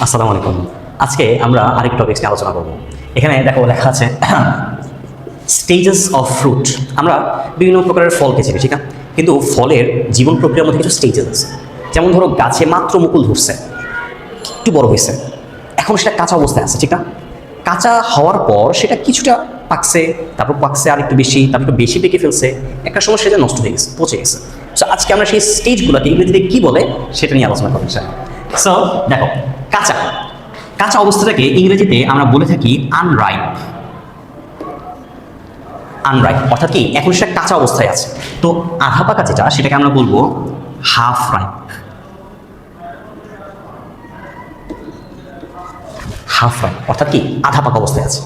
আসসালামু আলাইকুম। আজকে আমরা আরেক টপিক নিয়ে আলোচনা করব। এখানে দেখো লেখা আছে স্টেজেস অফ ফ্রুট। আমরা বিভিন্ন প্রকারের ফলকে চিনি, ঠিক আছে? কিন্তু ফলের জীবন প্রক্রিয়ার মধ্যে কিছু স্টেজেস আছে। যেমন ধরো গাছে মাত্র মুকুল ধরছে, একটু বড় হয়েছে, এখন সেটা কাঁচা অবস্থায় আছে, ঠিক না? কাঁচা হওয়ার পর সেটা কিছুটা পাকছে, তারপর পাকছে আর একটু বেশি, তারপর একটু বেশি পেকে ফেলছে, একটা সময় সেটা নষ্ট হয়ে গেছে, পচে গেছে। সো আজকে আমরা সেই স্টেজগুলোকে ইংরেজিতে কী বলে সেটা নিয়ে আলোচনা করতে চাই। সো দেখো, কাঁচা কাঁচা অবস্থাটাকে ইংরেজিতে আমরা বলে থাকি আনরাইপ। আনরাইপ অর্থাৎ কি, এখন সেটা কাঁচা অবস্থায় আছে। তো আধা পাকা যেটা, সেটাকে আমরা বলবো হাফ রাইপ। হাফ রাইপ অর্থাৎ কি, আধা পাকা অবস্থায় আছে,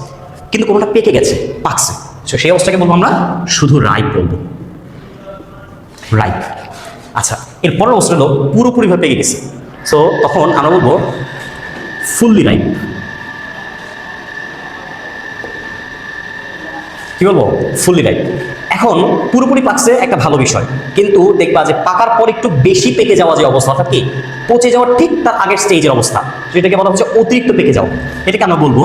কিন্তু কোনোটা পেকে গেছে, পাকছে। তো সেই অবস্থাকে বলবো আমরা শুধু রাইপ বলবো, রাইপ। আচ্ছা, এর পরের অবস্থা হলো পুরোপুরিভাবে পেকে গেছে। সো তখন আমরা বলবো ফুললি রাইপ। কি বলবো? Fully ripe. এখন পুরোপুরি পাকছে একটা ভালো বিষয়, কিন্তু দেখবা যে পাকার পর একটু বেশি পেকে যাওয়া যে অবস্থা, অর্থাৎ কি পচে যাওয়ার ঠিক তার আগের স্টেজের অবস্থা, যেটাকে বলা হচ্ছে অতিরিক্ত পেকে যাওয়া, এটাকে আমরা বলবো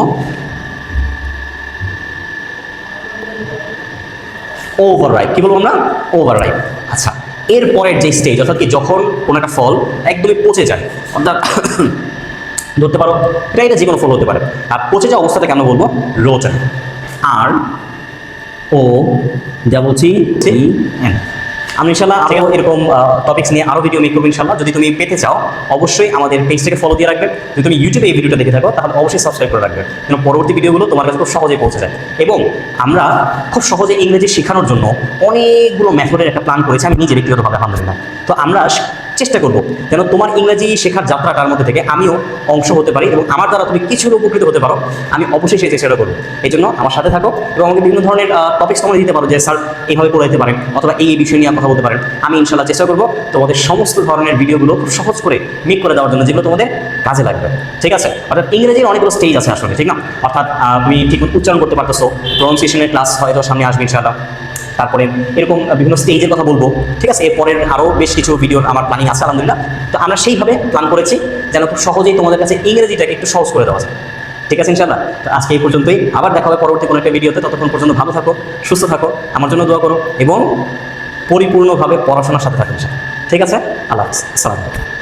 ওভার রাইপ। কি বলবো আমরা? Over ripe. আচ্ছা, এর পরের যে স্টেজ, অর্থাৎ কি যখন কোনো একটা ফল একদমই পচে যায়, অর্থাৎ ধরতে পারো এটা যে কোনো ফল হতে পারে, আর পচে যাওয়া অবস্থাটাকে আমরা বলবো রোটেন। আর ও যা বলছি আমি ইনশাল্লাহ আরও এরকম টপিক্স নিয়ে আরও ভিডিও মেক করবো ইনশাল্লাহ। যদি তুমি পেতে চাও অবশ্যই আমাদের পেজটাকে ফলো দিয়ে রাখবে। যদি তুমি ইউটিউবে এই ভিডিওটা দেখে থাকো তাহলে অবশ্যই সাবস্ক্রাইব করে রাখবে, যেন পরবর্তী ভিডিওগুলো তোমার কাছে খুব সহজেই পৌঁছে যায়। এবং আমরা খুব সহজে ইংরেজি শেখানোর জন্য অনেকগুলো মেথডের একটা প্ল্যান করেছি আমি নিজে ব্যক্তিগতভাবে, আলহামদুলিল্লাহ। তো আমরা চেষ্টা করবো যেন তোমার ইংরেজি শেখার যাত্রাটার মধ্যে থেকে আমিও অংশ হতে পারি এবং আমার দ্বারা তুমি কিছু উপকৃত হতে পারো। আমি অবশ্যই সেই চেষ্টাটা করবো। এই জন্য আমার সাথে থাকো এবং আমাকে বিভিন্ন ধরনের টপিক্স তোমরা দিতে পারো যে স্যার এইভাবে পড়াইতে পারেন অথবা এই বিষয় নিয়ে কথা বলতে পারেন। আমি ইনশাল্লাহ চেষ্টা করবো তোমাদের সমস্ত ধরনের ভিডিওগুলো খুব সহজ করে মেক করে দেওয়ার জন্য, যেগুলো তোমাদের কাজে লাগবে, ঠিক আছে? অর্থাৎ ইংরেজির অনেকগুলো স্টেজ আছে আসলে, ঠিক না? অর্থাৎ তুমি ঠিক উচ্চারণ করতে পারতেছো, প্রনাউন্সিয়েশনের ক্লাস হয়তো সামনে আসবে ইনশাল্লাহ। তারপরে এরকম বিভিন্ন স্টেজের কথা বলবো, ঠিক আছে? এরপরের আরও বেশ কিছু ভিডিওর আমার প্ল্যানিং আছে আলহামদুলিল্লাহ। তো আমরা সেইভাবে প্ল্যান করেছি যেন খুব সহজেই তোমাদের কাছে ইংরেজিটাকে একটু সহজ করে দেওয়া যায়, ঠিক আছে ইনশাল্লাহ। তো আজকে এই পর্যন্তই, আবার দেখা হবে পরবর্তী কোনো একটা ভিডিওতে। ততক্ষণ পর্যন্ত ভালো থাকো, সুস্থ থাকো, আমার জন্য দোয়া করো এবং পরিপূর্ণভাবে পড়াশোনার সাথে থাকো, ঠিক আছে? আল্লাহ হাফেজ, আসসালামু আলাইকুম।